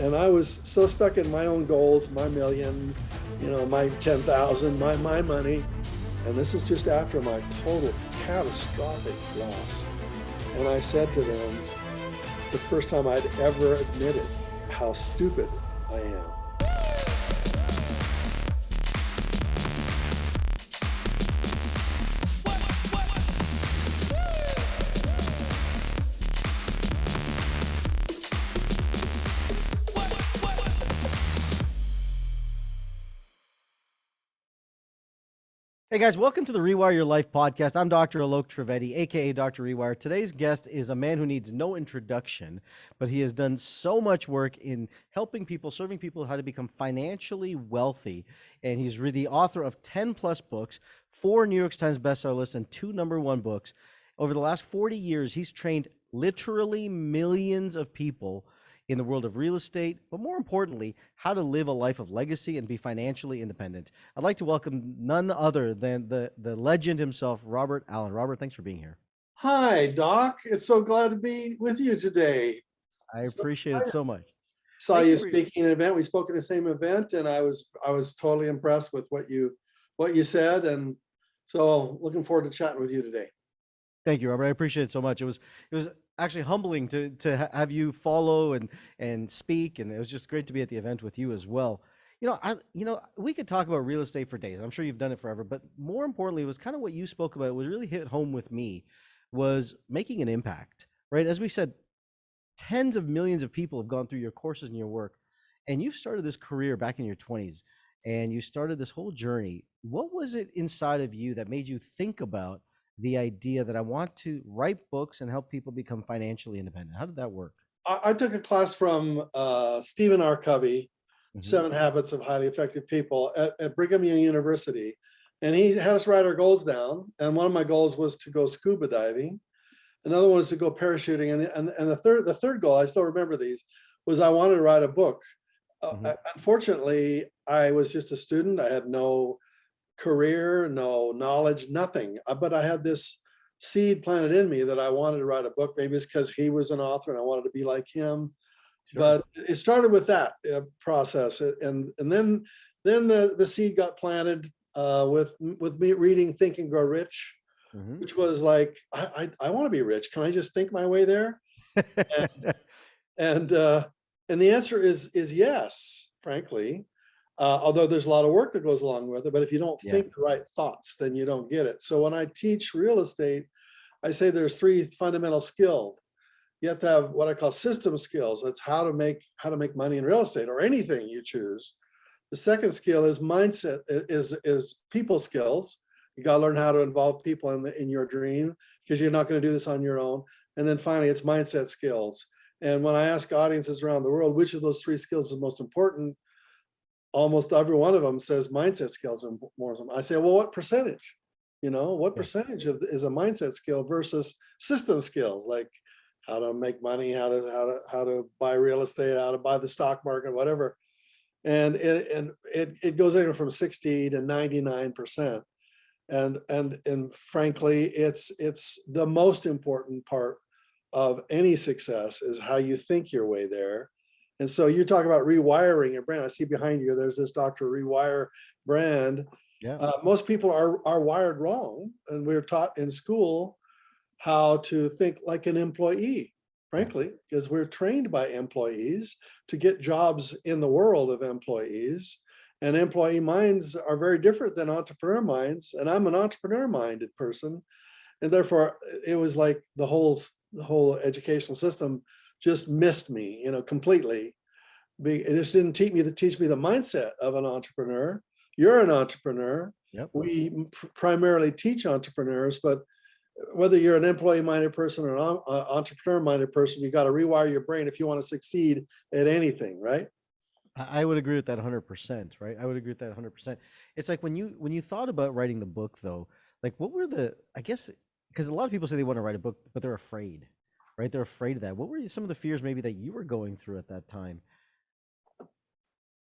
And I was so stuck in my own goals, my million, my 10,000, my money. And this is just after my total catastrophic loss. And I said to them, the first time I'd ever admitted how stupid I am. Hey guys, welcome to the Rewire Your Life podcast. I'm Dr. Alok Trivedi, aka Dr. Rewire. Today's guest is a man who needs no introduction, but he has done so much work in helping people, serving people how to become financially wealthy. And he's the author of 10 plus books, 4 New York Times bestseller lists, and 2 #1 books. Over the last 40 years, he's trained literally millions of people in the world of real estate, but more importantly, how to live a life of legacy and be financially independent. I'd like to welcome none other than the legend himself, Robert Allen. Robert, thanks for being here. Hi, Doc. It's so glad to be with you today. I So appreciate it I so much. saw Thank you you for speaking at an event. We spoke at the same event, and I was totally impressed with what you said. And so looking forward to chatting with you today. Thank you, Robert. I appreciate it so much. It was actually humbling to have you follow and speak, and it was just great to be at the event with you as well. We could talk about real estate for days. I'm sure you've done it forever, but more importantly, it was kind of what you spoke about. It was really hit home with me was making an impact, right? As we said, tens of millions of people have gone through your courses and your work, and you've started this career back in your 20s, and you started this whole journey. What was it inside of you that made you think about the idea that I want to write books and help people become financially independent? How did that work? I took a class from Stephen R. Covey, Hmm. 7 Habits of Highly Effective People at Brigham Young University. And he had us write our goals down. And one of my goals was to go scuba diving. Another one was to go parachuting. And the third goal, I still remember these, was I wanted to write a book. Hmm. Unfortunately, I was just a student. I had no career, no knowledge, nothing. But I had this seed planted in me that I wanted to write a book. Maybe it's because he was an author and I wanted to be like him. Sure. But it started with that process, and then the seed got planted with me reading Think and Grow Rich, Hmm. which was like I want to be rich. Can I just think my way there? And and the answer is yes, frankly. Although there's a lot of work that goes along with it, but if you don't Yeah. think the right thoughts, then you don't get it. So when I teach real estate, I say there's 3 fundamental skills. You have to have what I call system skills. That's how to make money in real estate or anything you choose. The second skill is mindset, is people skills. You got to learn how to involve people in your dream, because you're not going to do this on your own. And then finally, it's mindset skills. And when I ask audiences around the world which of those 3 skills is most important, almost every one of them says mindset skills are more. I say, well, what percentage? What Yeah. percentage is a mindset skill versus system skills, like how to make money, how to buy real estate, how to buy the stock market, whatever. And it goes anywhere from 60 to 99%. And frankly, it's the most important part of any success is how you think your way there. And so you talk about rewiring your brand. I see behind you, there's this Dr. Rewire brand. Yeah. Most people are wired wrong, and we're taught in school how to think like an employee, Yeah. frankly, because we're trained by employees to get jobs in the world of employees. And employee minds are very different than entrepreneur minds. And I'm an entrepreneur minded person. And therefore, it was like the whole educational system just missed me, completely. It just didn't teach me the mindset of an entrepreneur. You're an entrepreneur. Yep. We primarily teach entrepreneurs, but whether you're an employee-minded person or an entrepreneur-minded person, you got to rewire your brain if you want to succeed at anything, right? I would agree with that 100%, right? I would agree with that 100%. It's like when you thought about writing the book though, like what were I guess, because a lot of people say they want to write a book, but they're afraid, right? They're afraid of that. What were some of the fears maybe that you were going through at that time?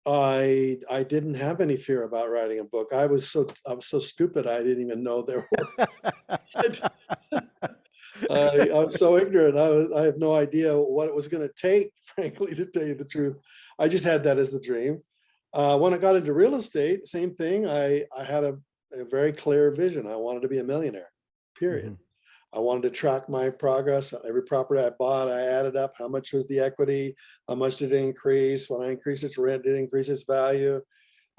I didn't have any fear about writing a book. I was so stupid I didn't even know there were. I'm so ignorant. I have no idea what it was going to take, frankly, to tell you the truth. I just had that as the dream. When I got into real estate, same thing. I had a very clear vision. I wanted to be a millionaire, period. Mhm. I wanted to track my progress. Every property I bought, I added up how much was the equity, how much did it increase. When I increased its rent, did it increase its value,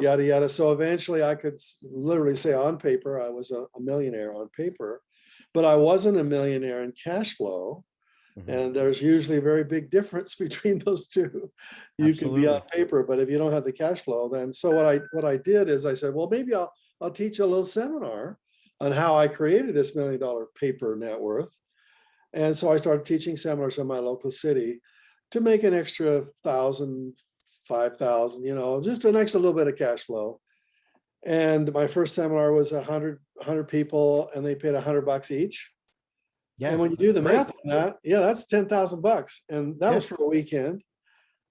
yada, yada. So eventually I could literally say on paper, I was a millionaire on paper, but I wasn't a millionaire in cash flow. Mhm. And there's usually a very big difference between those two. You can be on Absolutely. paper, but if you don't have the cash flow, then so what I did is I said, well, maybe I'll teach a little seminar on how I created this $1 million paper net worth. And so I started teaching seminars in my local city to make an extra 1,000, 5,000, just an extra little bit of cash flow. And my first seminar was 100 people, and they paid $100 each. Yeah, And when you that's do the great. math on that, yeah, that's $10,000. And that Yeah. was for a weekend.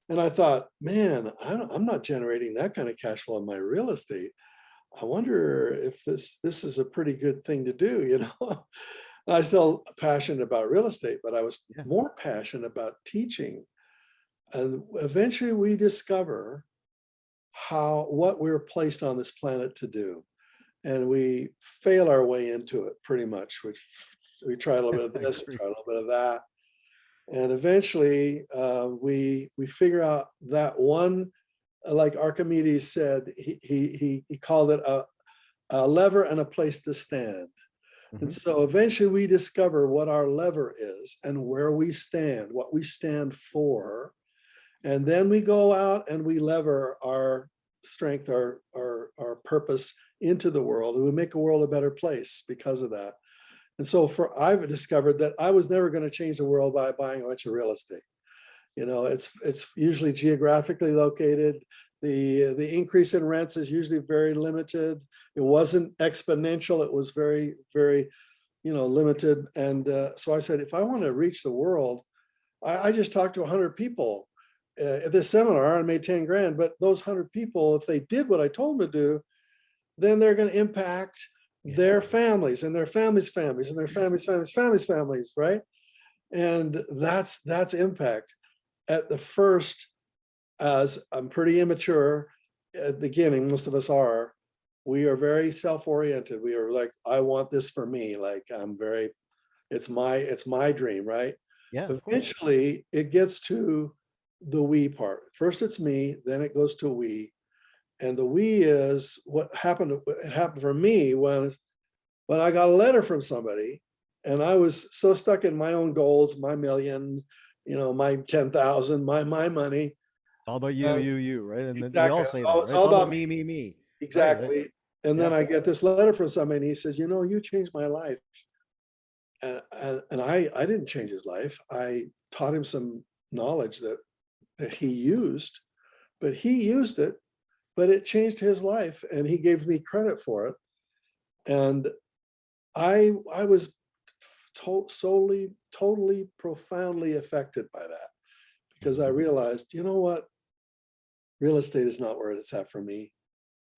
And I thought, man, I'm not generating that kind of cash flow in my real estate. I wonder if this is a pretty good thing to do. I still passionate about real estate, but I was Yeah. more passionate about teaching. And eventually we discover what we're placed on this planet to do. And we fail our way into it pretty much. We try a little bit of I this, we agree. try a little bit of that. And eventually we figure out that one, like Archimedes said, he called it a lever and a place to stand. And Mhm. so eventually we discover what our lever is and where we stand, what we stand for. And then we go out and we lever our strength, our purpose into the world, and we make a world a better place because of that. And so I've discovered that I was never going to change the world by buying a bunch of real estate. It's usually geographically located. The increase in rents is usually very limited. It wasn't exponential. It was very, very, limited. And so I said, if I want to reach the world, I just talked to 100 people at this seminar and made 10 grand. But those 100 people, if they did what I told them to do, then they're going to impact Yeah. their families and their families' families and their families, right? And that's impact. At the first, as I'm pretty immature at the beginning, most of us are, we are very self-oriented. We are like, I want this for me. Like it's my dream, right? Yeah, of course. Eventually it gets to the we part. First it's me, then it goes to we. And the we is what happened. It happened for me when I got a letter from somebody, and I was so stuck in my own goals, my million, my 10,000, my money. It's all about you, Uh, you, right? And then we exactly. all say that, It's right? It's all all about about me. me. Right. Exactly. And then Yeah. I get this letter from somebody, and he says, you changed my life. And I didn't change his life. I taught him some knowledge that he used, but he used it, but it changed his life, and he gave me credit for it. And I was totally, profoundly affected by that, because I Mhm. realized, you know what, real estate is not where it's at for me.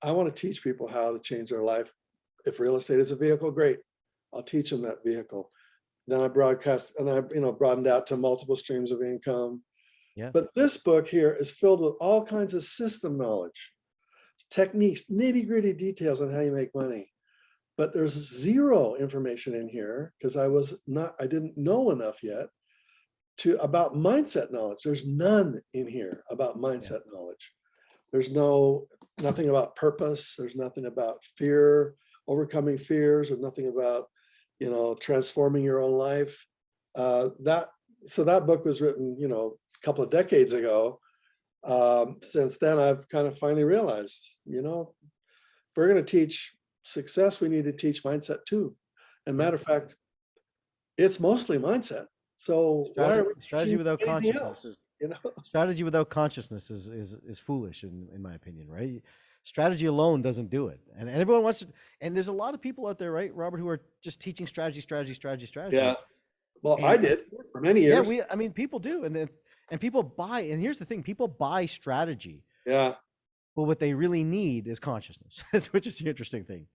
I want to teach people how to change their life. If real estate is a vehicle, great. I'll teach them that vehicle. Then I broadcast, and I broadened out to multiple streams of income. Yeah. But this book here is filled with all kinds of system knowledge, techniques, nitty-gritty details on how you make money. But there's zero information in here because I didn't know enough yet about mindset knowledge. There's none in here about Yeah. mindset knowledge. There's nothing about purpose. There's nothing about fear, overcoming fears, or nothing about, transforming your own life. So that book was written, a couple of decades ago. Since then, I've kind of finally realized, if we're going to teach success, we need to teach mindset too. And Yeah. matter of fact, it's mostly mindset. So why are we Strategy teaching without anything consciousness else? is strategy without consciousness is foolish in my opinion, right? Strategy alone doesn't do it. And everyone wants to, and there's a lot of people out there, right, Robert, who are just teaching Yeah. strategy. Well, I And did for many yeah, years. I mean, people do. And people buy, and here's the thing, people buy strategy, Yeah. but what they really need is consciousness, which is the interesting thing.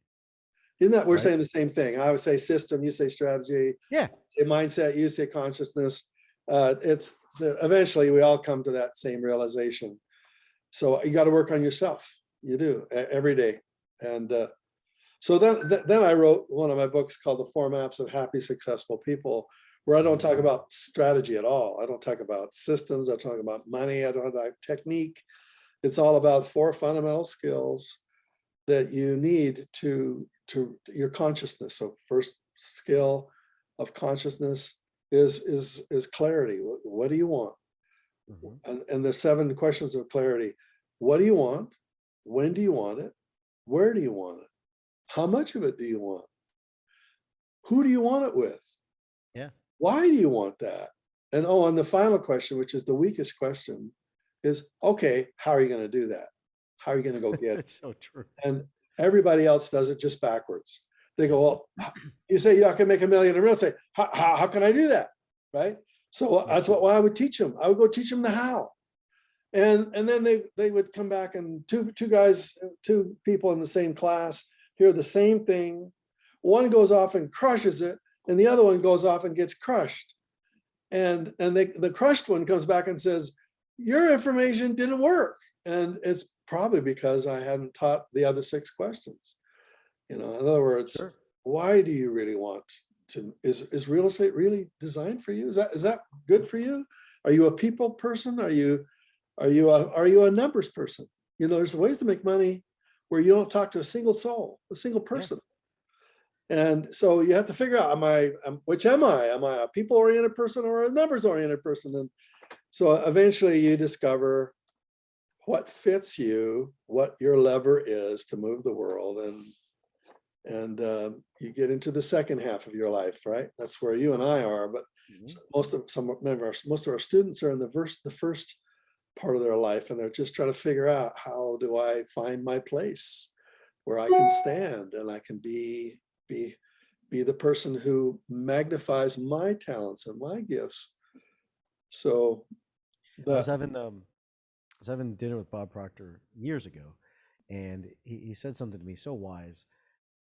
Isn't that we're right? saying the same thing? I would say system, you say strategy, Yeah. say mindset, you say consciousness. It's eventually we all come to that same realization. So you got to work on yourself. You do every day. And so then I wrote one of my books called The 4 Maps of Happy, Successful People, where I don't talk about strategy at all. I don't talk about systems. I talk about money. I don't talk about technique. It's all about 4 fundamental skills that you need to your consciousness. So first skill of consciousness is clarity. What do you want? And the 7 questions of clarity. What do you want? When do you want it? Where do you want it? How much of it do you want? Who do you want it with? Yeah. Why do you want that? And the final question, which is the weakest question, is, okay, how are you going to do that? How are you going to go get it? It's so true. And everybody else does it just backwards. They go, well, you say, yeah, I can make $1 million in real estate. How can I do that? Right? So that's what I would teach them. I would go teach them the how. And then they would come back, and two people in the same class hear the same thing. One goes off and crushes it, and the other one goes off and gets crushed. And the crushed one comes back and says, your information didn't work. And it's probably because I hadn't taught the other 6 questions. In other words, Sure. Why do you really want to, is real estate really designed for you? Is that good for you? Are you a people person? Are you a numbers person? There's ways to make money where you don't talk to a single soul, a single person. Yeah. And so you have to figure out, which am I? Am I a people-oriented person or a numbers-oriented person? And so eventually you discover what fits you, what your lever is to move the world, and you get into the second half of your life, right? That's where you and I are. But most of our students are in the first part of their life, and they're just trying to figure out, how do I find my place where I can stand and I can be the person who magnifies my talents and my gifts. So I was having dinner with Bob Proctor years ago, and he said something to me so wise,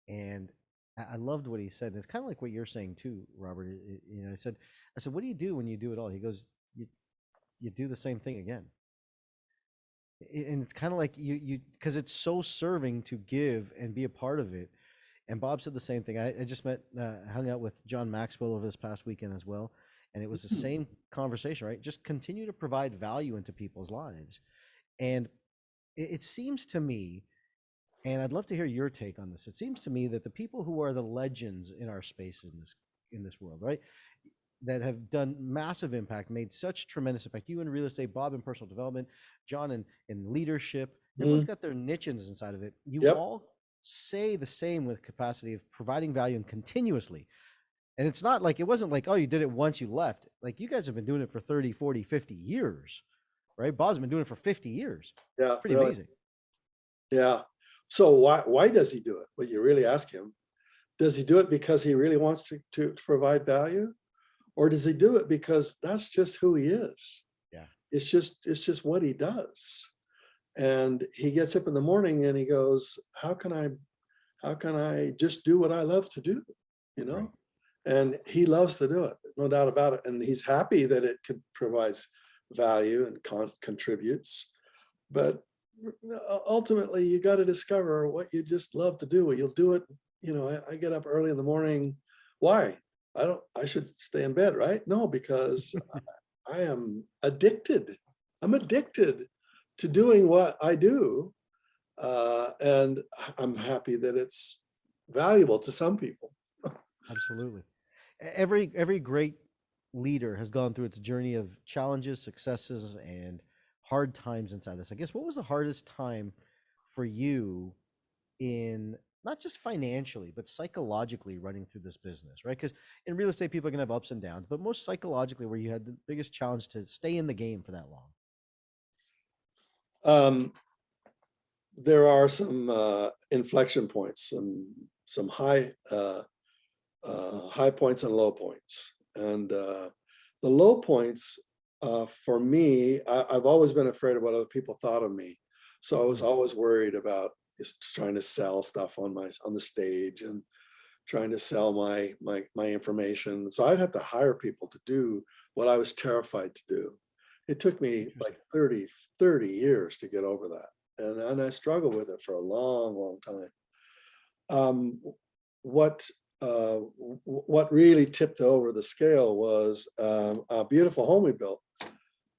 and I loved what he said. And it's kind of like what you're saying too, Robert. I said, what do you do when you do it all? He goes, you do the same thing again. And it's kind of like you because it's so serving to give and be a part of it. And Bob said the same thing. I just hung out with John Maxwell over this past weekend as well, and it was the same conversation, right? Just continue to provide value into people's lives. And it seems to me, and I'd love to hear your take on this, it seems to me that the people who are the legends in our space in this world, right, that have done massive impact, made such tremendous impact, you in real estate, Bob in personal development, John in leadership, everyone's got their niches inside of it. You all say the same with capacity of providing value and continuously. And it's not like, it wasn't like, oh, you did it once, you left. Like, you guys have been doing it for 30, 40, 50 years, right? Bob's been doing it for 50 years. Yeah. It's pretty amazing. Yeah. So why does he do it? Well, you really ask him, does he do it because he really wants to provide value? Or does he do it because that's just who he is? Yeah. It's just what he does. And he gets up in the morning and he goes, how can I just do what I love to do? Right. And he loves to do it, no doubt about it. And he's happy that it provides value and contributes. But ultimately, you got to discover what you just love to do. You'll do it. I get up early in the morning. Why? I should stay in bed, right? No, because I am addicted. I'm addicted to doing what I do. And I'm happy that it's valuable to some people. Absolutely. Every great leader has gone through its journey of challenges, successes, and hard times inside this. I guess, what was the hardest time for you in not just financially, but psychologically running through this business, right? Because in real estate, people are going to have ups and downs, but most psychologically, where you had the biggest challenge to stay in the game for that long? There are some inflection points, some high points and low points. And the low points for me, I've always been afraid of what other people thought of me. So I was always worried about, just trying to sell stuff on the stage and trying to sell my information. So I'd have to hire people to do what I was terrified to do. It took me like 30 years to get over that. And I struggled with it for a long time. What really tipped over the scale was a beautiful home we built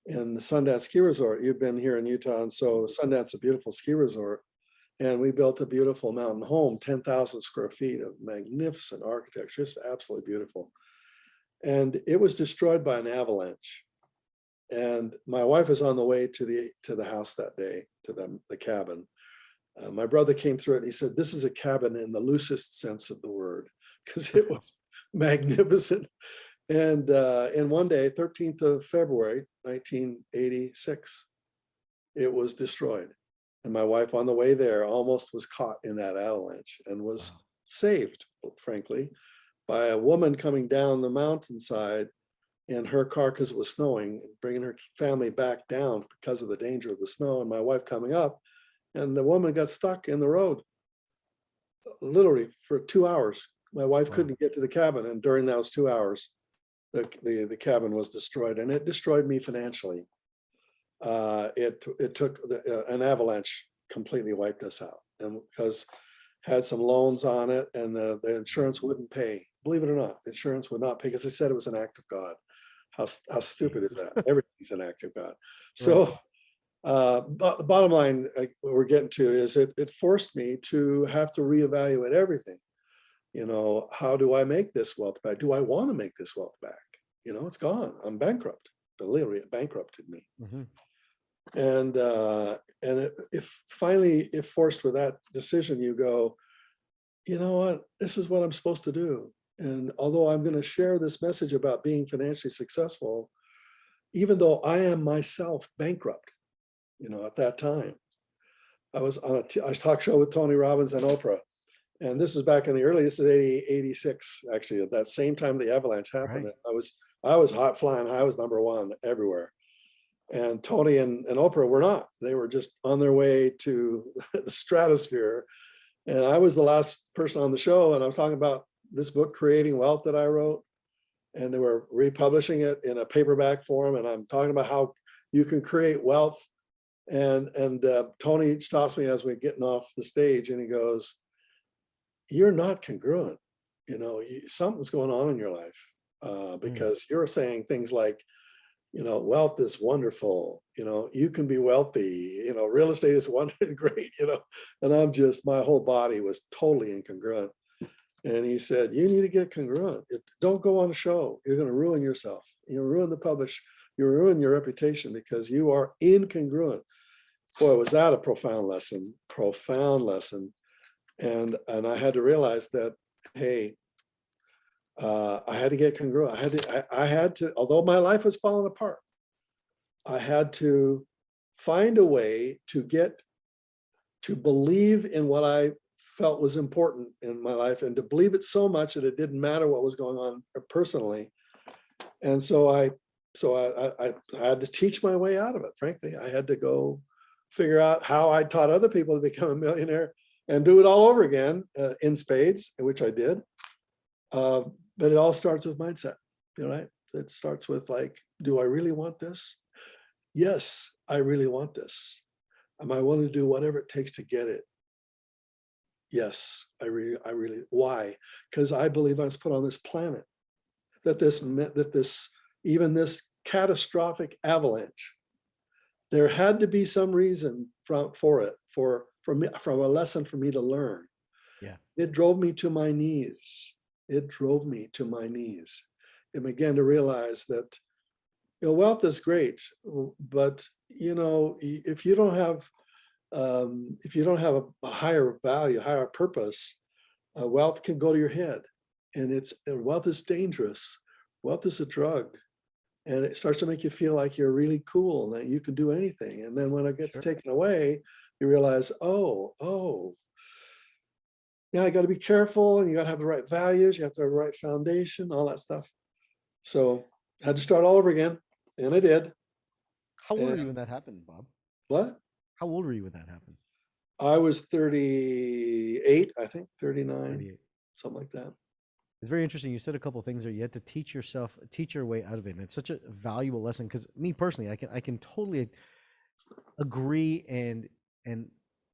in the Sundance Ski Resort. You've been here in Utah, and so Sundance is a beautiful ski resort. And we built a beautiful mountain home, 10,000 square feet of magnificent architecture, just absolutely beautiful. And it was destroyed by an avalanche. And my wife was on the way to the house that day, to the cabin. My brother came through it and he said, "This is a cabin in the loosest sense of the word," because it was magnificent. And one day, 13th of February, 1986, it was destroyed. And my wife on the way there almost was caught in that avalanche and was saved, frankly, by a woman coming down the mountainside in her car because it was snowing, bringing her family back down because of the danger of the snow, and my wife coming up, and the woman got stuck in the road, literally for 2 hours. My wife couldn't get to the cabin, and during those 2 hours, the cabin was destroyed, and it destroyed me financially. It took an avalanche completely wiped us out, and because had some loans on it, and the insurance wouldn't pay. Believe it or not, the insurance would not pay because they said it was an act of God. How stupid is that? Everything's an act of God. So but the bottom line we're getting to is it forced me to have to reevaluate everything. How do I make this wealth back? Do I want to make this wealth back? It's gone. I'm bankrupt. Literally, it bankrupted me. And if finally, if forced with that decision, you go, you know what, this is what I'm supposed to do. And although I'm going to share this message about being financially successful, even though I am myself bankrupt, at that time, I was on a talk show with Tony Robbins and Oprah. And this is back in the early, this is 86, actually, at that same time the avalanche happened. Right. I was hot flying high. I was #1 everywhere. And Tony and Oprah were not. They were just on their way to the stratosphere. And I was the last person on the show. And I'm talking about this book, Creating Wealth, that I wrote. And they were republishing it in a paperback form. And I'm talking about how you can create wealth. And Tony stops me as we're getting off the stage and he goes, "You're not congruent. Something's going on in your life because you're saying things like, wealth is wonderful. You can be wealthy. Real estate is wonderful, great. And I'm just, my whole body was totally incongruent. And he said, you need to get congruent. Don't go on a show. You're going to ruin yourself. You'll ruin the publish. You'll ruin your reputation because you are incongruent." Boy, was that a profound lesson. And I had to realize that, hey, I had to get congruent. I had to, although my life was falling apart, I had to find a way to believe in what I felt was important in my life, and to believe it so much that it didn't matter what was going on personally. And so I had to teach my way out of it. Frankly, I had to go figure out how I taught other people to become a millionaire and do it all over again in spades, which I did. But it all starts with mindset, right? It starts with like, do I really want this? Yes, I really want this. Am I willing to do whatever it takes to get it? Yes, I really, why? Because I believe I was put on this planet even this catastrophic avalanche, there had to be some reason for a lesson for me to learn. Yeah. It drove me to my knees. It began to realize that wealth is great, but if you don't have a higher value, higher purpose, wealth can go to your head, and wealth is dangerous. Wealth is a drug, and it starts to make you feel like you're really cool and that you can do anything. And then when it gets taken away, you realize, yeah, I got to be careful, and you got to have the right values, you have to have the right foundation, all that stuff. So I had to start all over again, and I did. How old were you when that happened, Bob? What? How old were you when that happened? I was 38, I think, 39, 38. something like that. It's very interesting. You said a couple of things there. You had to teach your way out of it, and it's such a valuable lesson. Because me personally, I can totally agree and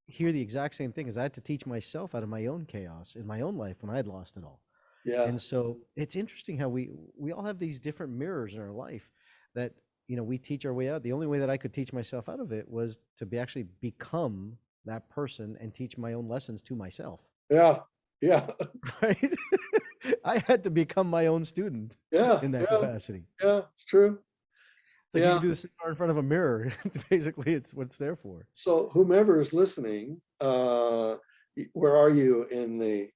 hear the exact same thing. As I had to teach myself out of my own chaos in my own life when I had lost it all. Yeah. And so it's interesting how we all have these different mirrors in our life that we teach our way out. The only way that I could teach myself out of it was to be actually become that person and teach my own lessons to myself. Yeah. Yeah. Right? I had to become my own student Yeah. in that Yeah. capacity. Yeah. It's true. It's like you Yeah. can do this in front of a mirror. Basically, it's what it's there for. So whomever is listening, where are you in the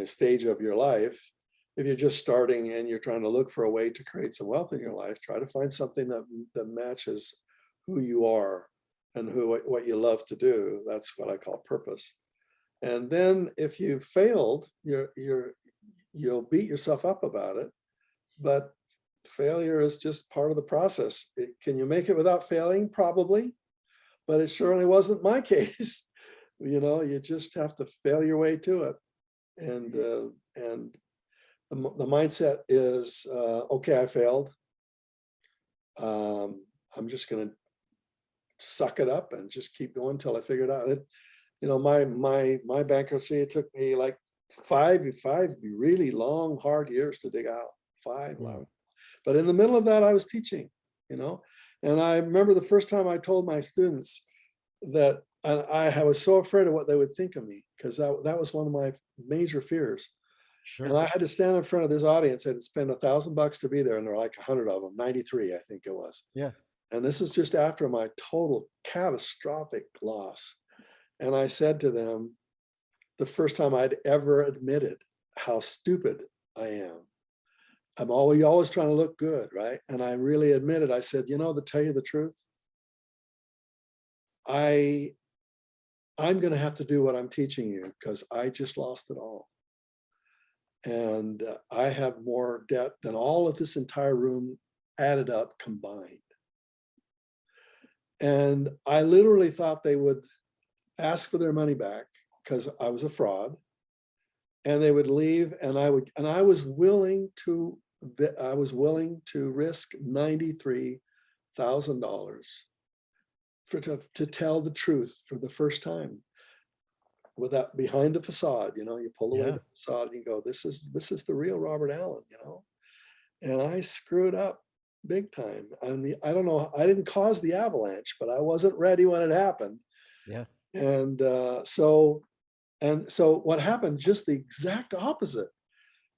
stage of your life? If you're just starting and you're trying to look for a way to create some wealth in your life, try to find something that matches who you are and what you love to do. That's what I call purpose. And then if you failed, you'll beat yourself up about it. But failure is just part of the process. Can you make it without failing? Probably, but it surely wasn't my case. You just have to fail your way to it. And the mindset is, okay, I failed. I'm just going to suck it up and just keep going until I figure it out. My bankruptcy, it took me like five really long, hard years to dig out. 5 long. But in the middle of that, I was teaching, and I remember the first time I told my students that I was so afraid of what they would think of me, because that was one of my major fears. Sure. And I had to stand in front of this audience. I had to spend $1,000 to be there, and there were like 100 of them, 93, I think it was. Yeah. And this is just after my total catastrophic loss. And I said to them, the first time I'd ever admitted how stupid I am. I'm always trying to look good, right? And I really admitted, I said, to tell you the truth, I'm going to have to do what I'm teaching you, because I just lost it all. And I have more debt than all of this entire room added up combined. And I literally thought they would ask for their money back because I was a fraud, and they would leave, and I was willing to risk $93,000 to tell the truth for the first time, without behind the facade. You pull away the facade and you go, this is the real Robert Allen. And I screwed up big time. I don't know, I didn't cause the avalanche, but I wasn't ready when it happened. Yeah. And so what happened, just the exact opposite,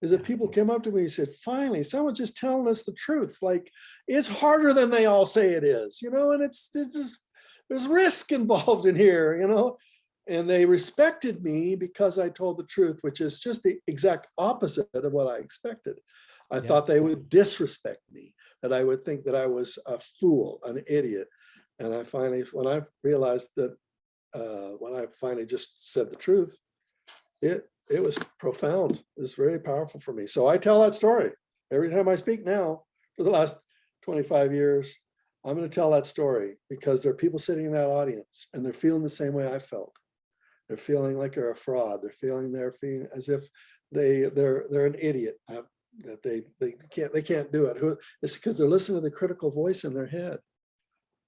is that people came up to me and said, finally, someone just telling us the truth. Like, it's harder than they all say it is, and it's just, there's risk involved in here, and they respected me because I told the truth, which is just the exact opposite of what I expected. I thought they would disrespect me, that I would think that I was a fool, an idiot. And when I realized that, when I finally just said the truth, it was profound. It was very powerful for me. So I tell that story every time I speak now for the last 25 years. I'm going to tell that story because there are people sitting in that audience and they're feeling the same way I felt. They're feeling like they're a fraud. They're feeling as if they're an idiot, that they can't do it. It's because they're listening to the critical voice in their head.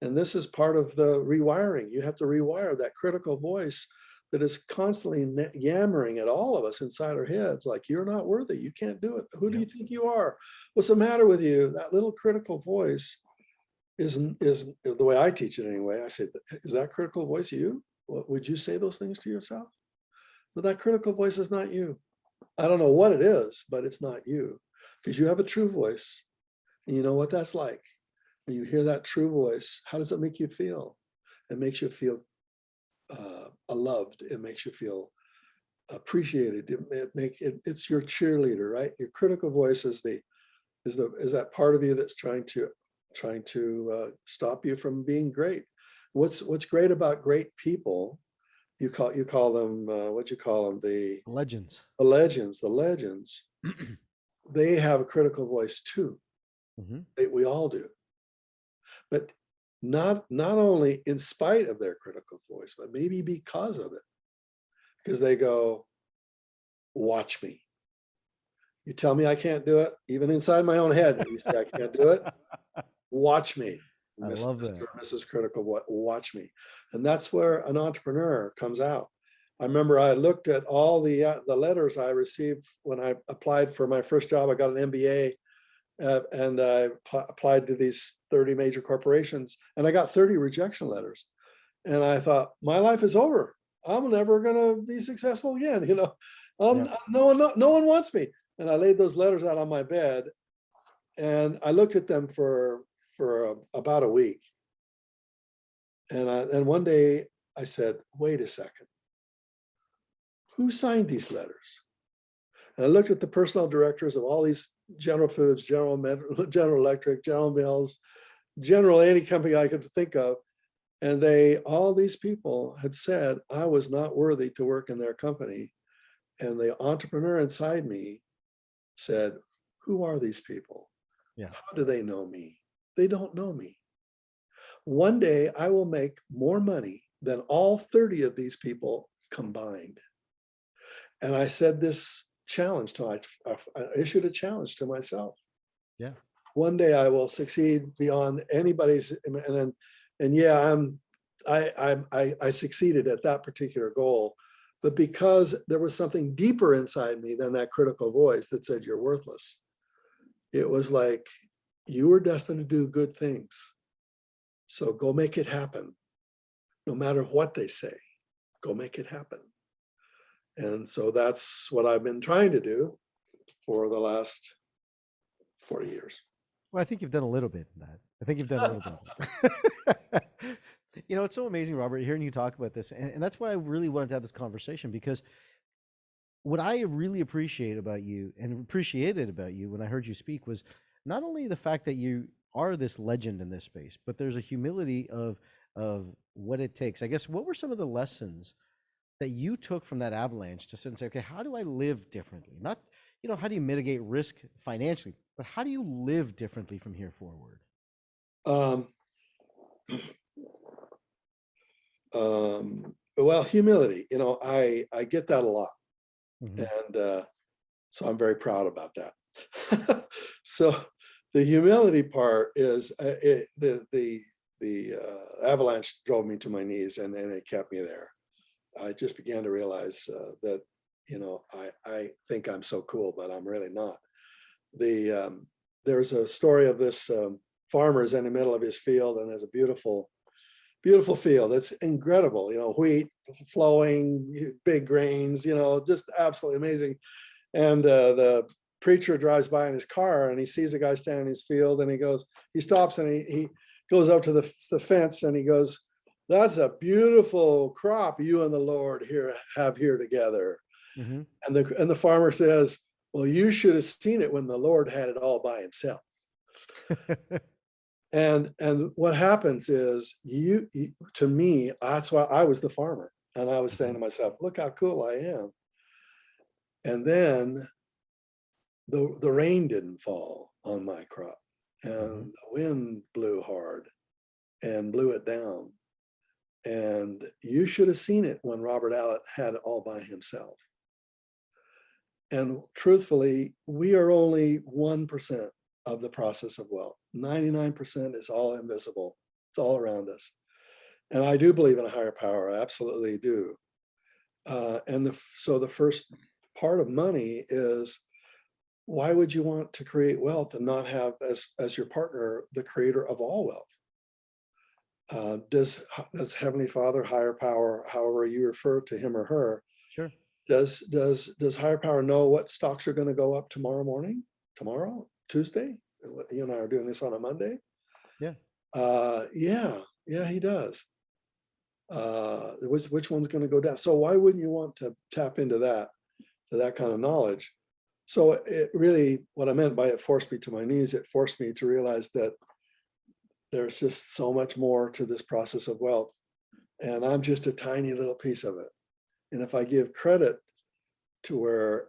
And this is part of the rewiring. You have to rewire that critical voice that is constantly yammering at all of us inside our heads, like, you're not worthy, you can't do it. Who do you think you are? What's the matter with you? That little critical voice is the way I teach it anyway. I say, is that critical voice you? Would you say those things to yourself? But that critical voice is not you. I don't know what it is, but it's not you, because you have a true voice. And you know what that's like. When you hear that true voice, how does it make you feel? It makes you feel loved. It makes you feel appreciated. It's your cheerleader, right? Your critical voice is that part of you that's trying to stop you from being great. What's great about great people? You call them, what'd you call them? The Legends. The legends. They have a critical voice too. We all do. But not only in spite of their critical voice, voice, but maybe because of it. Because they go, watch me. You tell me I can't do it, even inside my own head, you say I can't do it. Watch me. I love that. Mrs. Critical, watch me. And that's where an entrepreneur comes out. I remember I looked at all the letters I received when I applied for my first job. I got an MBA and I applied to these 30 major corporations, and I got 30 rejection letters. And I thought, my life is over. I'm never going to be successful again. No one wants me. And I laid those letters out on my bed, and I looked at them for about a week. And one day I said, wait a second, who signed these letters? And I looked at the personnel directors of all these General Foods, General Electric, General Mills, any company I could think of. And all these people had said I was not worthy to work in their company. And the entrepreneur inside me said, who are these people? Yeah. How do they know me? They don't know me. One day I will make more money than all 30 of these people combined. And I said this challenge I issued a challenge to myself. Yeah. One day I will succeed beyond anybody's, I succeeded at that particular goal. But because there was something deeper inside me than that critical voice that said you're worthless, it was like, you were destined to do good things. So go make it happen. No matter what they say, go make it happen. And so that's what I've been trying to do for the last 40 years. Well, I think you've done a little bit in that. I think you've done a little bit. It's so amazing, Robert, hearing you talk about this. And that's why I really wanted to have this conversation, because what I really appreciated about you when I heard you speak was not only the fact that you are this legend in this space, but there's a humility of what it takes. I guess, what were some of the lessons that you took from that avalanche to sit and say, okay, how do I live differently? Not, how do you mitigate risk financially, but how do you live differently from here forward? Well, humility, I get that a lot. Mm-hmm. And so I'm very proud about that. So the humility part is the avalanche drove me to my knees, and it kept me there. I just began to realize that, I think I'm so cool, but I'm really not. There's a story of this farmer is in the middle of his field, and there's a beautiful field. It's incredible, wheat flowing, big grains, just absolutely amazing. And the preacher drives by in his car, and he sees a guy standing in his field, and he stops, and he goes up to the fence, and he goes, that's a beautiful crop you and the Lord have here together. Mm-hmm. And the farmer says, well, you should have seen it when the Lord had it all by himself. And what happens is to me, that's why I was the farmer. And I was saying to myself, look how cool I am. And then the rain didn't fall on my crop, and the wind blew hard and blew it down. And you should have seen it when Robert Allen had it all by himself. And truthfully, we are only 1% of the process of wealth. 99% is all invisible. It's all around us. And I do believe in a higher power. I absolutely do. So the first part of money is, why would you want to create wealth and not have as your partner the creator of all wealth? Does Heavenly Father, higher power, however you refer to him or her, Sure. Does higher power know what stocks are going to go up tomorrow, Tuesday? You and I are doing this on a Monday. Yeah. Yeah, he does. Which one's going to go down? So why wouldn't you want to tap into that kind of knowledge? So it really, what I meant by it forced me to my knees, it forced me to realize that there's just so much more to this process of wealth, and I'm just a tiny little piece of it. And if I give credit to where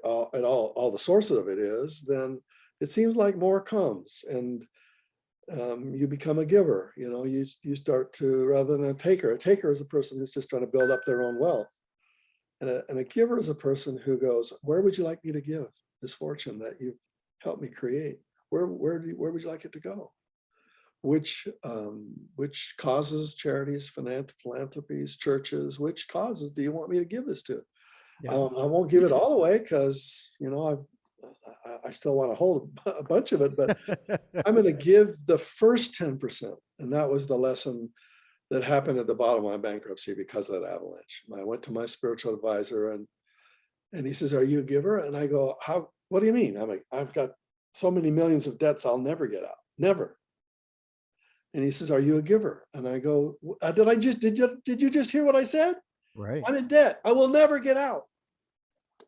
all the source of it is, then it seems like more comes. And you become a giver. You start to, rather than a taker. A taker is a person who's just trying to build up their own wealth. And a giver is a person who goes, where would you like me to give this fortune that you've helped me create? Where would you like it to go? Which causes, charities, philanthropies, churches, which causes do you want me to give this to? Yeah. I won't give it all away because, I still want to hold a bunch of it, but I'm going to give the first 10%. And that was the lesson that happened at the bottom of my bankruptcy because of that avalanche. I went to my spiritual advisor and he says, are you a giver? And I go, what do you mean? I'm like, I've got so many millions of debts I'll never get out. Never. And he says, are you a giver? And I go, did you just hear what I said? Right. I'm in debt. I will never get out.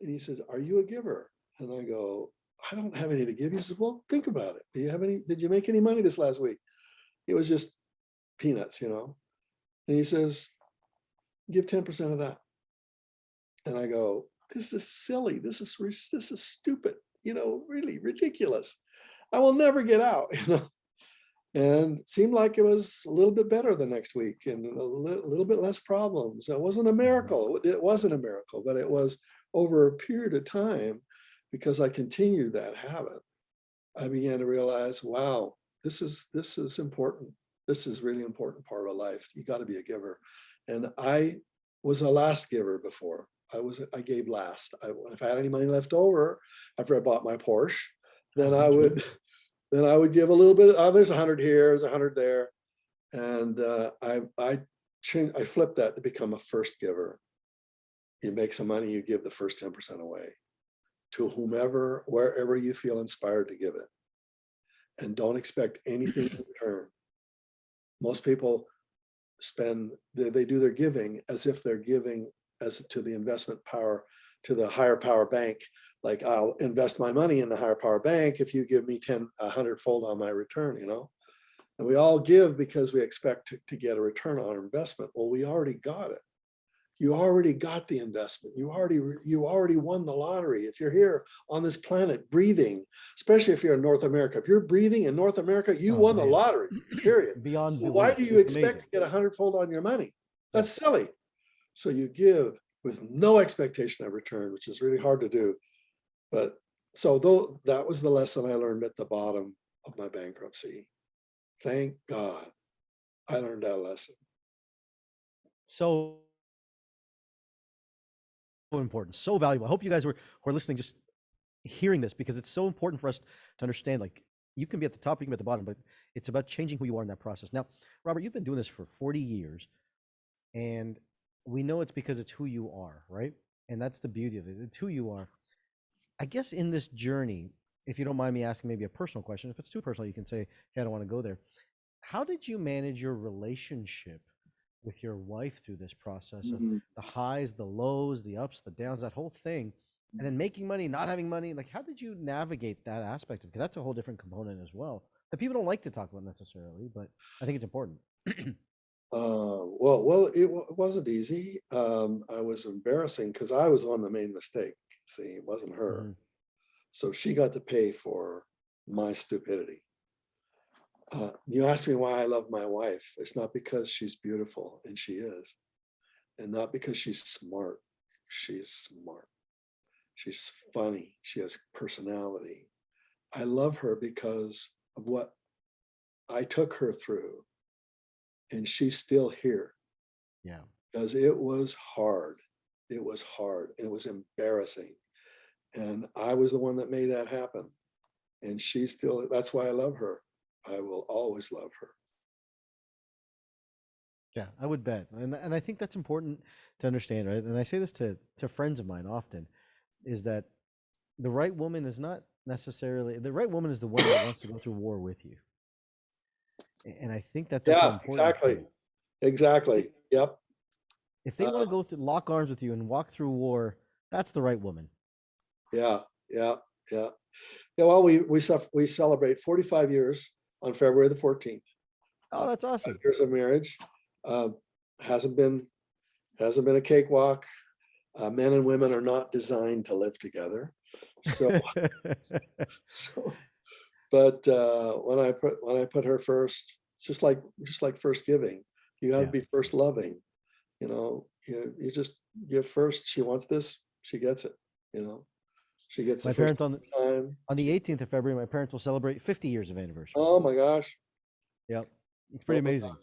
And he says, are you a giver? And I go, I don't have any to give. He says, well, think about it. Did you make any money this last week? It was just peanuts, And he says, give 10% of that. And I go, this is silly. This is stupid, really ridiculous. I will never get out, And it seemed like it was a little bit better the next week and a little bit less problems. It wasn't a miracle. It wasn't a miracle, but it was over a period of time because I continued that habit. I began to realize, wow, this is important. This is really important part of life. You got to be a giver. And I was a last giver before. I gave last. If I had any money left over after I bought my Porsche, then I would give a little bit. There's 100 here, there's 100 there, and I flipped that to become a first giver. You make some money, you give the first 10% away to whomever, wherever you feel inspired to give it, and don't expect anything in return. Most people they do their giving as if they're giving as to the investment power, to the higher power bank. Like, I'll invest my money in the higher power bank if you give me 100-fold on my return, And we all give because we expect to get a return on our investment. Well, we already got it. You already got the investment. You already won the lottery. If you're here on this planet breathing, especially if you're in North America, if you're breathing in North America, you won the lottery, period. Beyond belief. Why do you expect Amazing. to get 100-fold on your money? That's silly. So you give with no expectation of return, which is really hard to do. But so though that was the lesson I learned at the bottom of my bankruptcy. Thank God I learned that lesson. So important, so valuable. I hope you guys who are listening just hearing this, because it's so important for us to understand, like, you can be at the top, you can be at the bottom, but it's about changing who you are in that process. Now, Robert, you've been doing this for 40 years, and we know it's because it's who you are, right? And that's the beauty of it. It's who you are. I guess in this journey, if you don't mind me asking maybe a personal question, if it's too personal, you can say, hey, I don't want to go there. How did you manage your relationship with your wife through this process of the highs, the lows, the ups, the downs, that whole thing, and then making money, not having money? Like, how did you navigate that aspect of it? Because that's a whole different component as well that people don't like to talk about necessarily, but I think it's important. Well, it wasn't easy. I was embarrassing because I was on the main mistake. See, it wasn't her. So she got to pay for my stupidity. You asked me why I love my wife. It's not because she's beautiful, and she is, and not because she's smart. She's smart. She's funny. She has personality. I love her because of what I took her through, and she's still here. Yeah. Because it was hard. It was hard. It was embarrassing. And I was the one that made that happen. And she's still, that's why I love her. I will always love her. Yeah, I would bet. And I think that's important to understand, right? And I say this to friends of mine often, is that the right woman is not necessarily, the right woman is the one that wants to go through war with you. And I think that's an important exactly. thing. Exactly. Yep. If they want to go through, lock arms with you and walk through war, that's the right woman. Yeah. Well, we celebrate 45 years on February the 14th. Oh, that's awesome. 5 years of marriage. Hasn't been a cakewalk. Men and women are not designed to live together. So, But when I put her first, it's just like first giving. You got to Yeah. be first loving. You know, you just give first. She wants this, she gets it. You know, she gets the My first parents time. on the 18th of February, my parents will celebrate 50 years of anniversary. Oh my gosh. Yep. It's pretty Oh my amazing.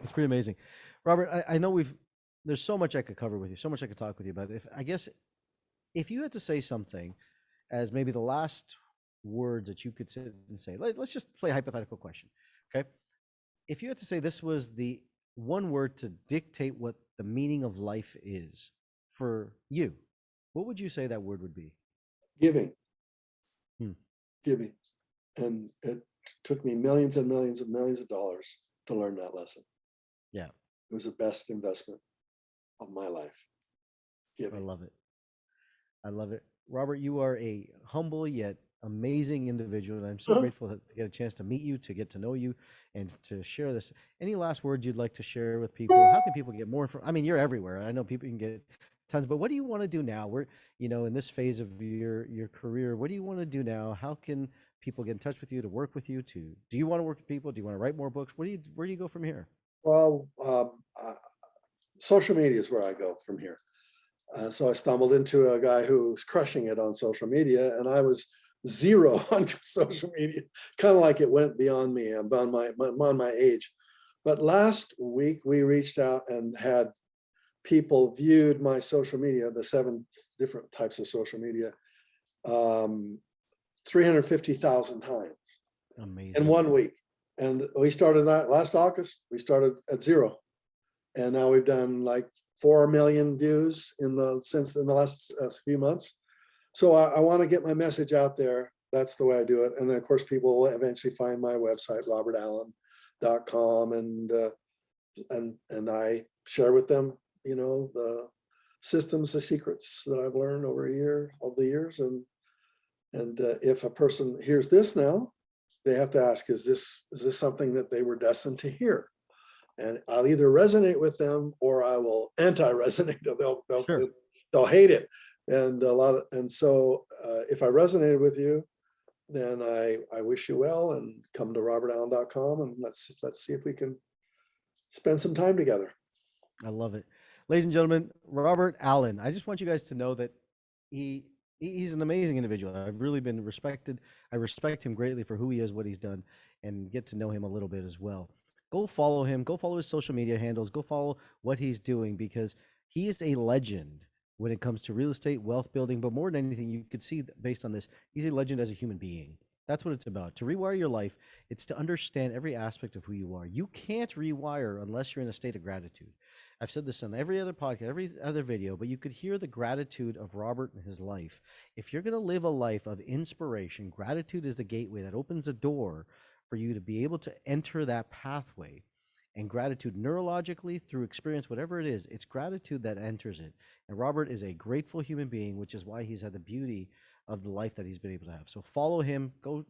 It's pretty amazing. Robert, I know there's so much I could cover with you, so much I could talk with you about. If you had to say something as maybe the last words that you could sit and say, let's just play a hypothetical question. Okay. If you had to say this was the one word to dictate what the meaning of life is for you, what would you say that word would be? Giving. Hmm. Giving. And it took me millions and millions and millions of dollars to learn that lesson. Yeah. It was the best investment of my life. Giving. I love it. I love it. Robert, you are a humble yet amazing individual, and I'm so grateful to get a chance to meet you, to get to know you, and to share this. Any last words you'd like to share with people? How can people get more I mean, you're everywhere. I know people can get tons, but what do you want to do now? We're, in this phase of your career, what do you want to do now? How can people get in touch with you, to work with you? Do you want to work with people? Do you want to write more books? Where do you go from here? Well, social media is where I go from here. So I stumbled into a guy who was crushing it on social media, and I was zero on social media, kind of like it went beyond me. I'm on my age. But last week we reached out and had people viewed my social media, the 7 different types of social media, 350,000 times Amazing. in 1 week. And we started that last August. We started at 0. And now we've done like 4 million views in the last few months. So I want to get my message out there. That's the way I do it. And then of course people will eventually find my website, robertallen.com, and I share with them, the systems, the secrets that I've learned over the years. And if a person hears this now, they have to ask, is this something that they were destined to hear? And I'll either resonate with them or I will anti-resonate. Sure. They'll hate it. And so if I resonated with you, then I wish you well, and come to robertallen.com, and let's see if we can spend some time together. I love it. Ladies and gentlemen, Robert Allen. I just want you guys to know that he's an amazing individual. I've really been respected. I respect him greatly for who he is, what he's done, and get to know him a little bit as well. Go follow him. Go follow his social media handles. Go follow what he's doing, because he is a legend when it comes to real estate, wealth building. But more than anything, you could see based on this, he's a legend as a human being. That's what it's about. To rewire your life, it's to understand every aspect of who you are. You can't rewire unless you're in a state of gratitude. I've said this on every other podcast, every other video, but you could hear the gratitude of Robert and his life. If you're going to live a life of inspiration, gratitude is the gateway that opens a door for you to be able to enter that pathway. And gratitude, neurologically, through experience, whatever it is, it's gratitude that enters it. And Robert is a grateful human being, which is why he's had the beauty of the life that he's been able to have. So follow him. Go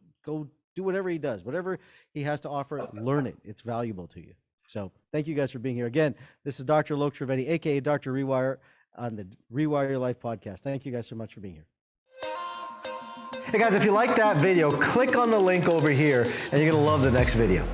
do whatever he does, whatever he has to offer. Learn it. It's valuable to you. So thank you guys for being here. Again, this is Dr. Alok Trivedi, aka Dr. Rewire, on the Rewire Your Life podcast. Thank you guys so much for being here. Hey guys, if you like that video, click on the link over here and you're going to love the next video.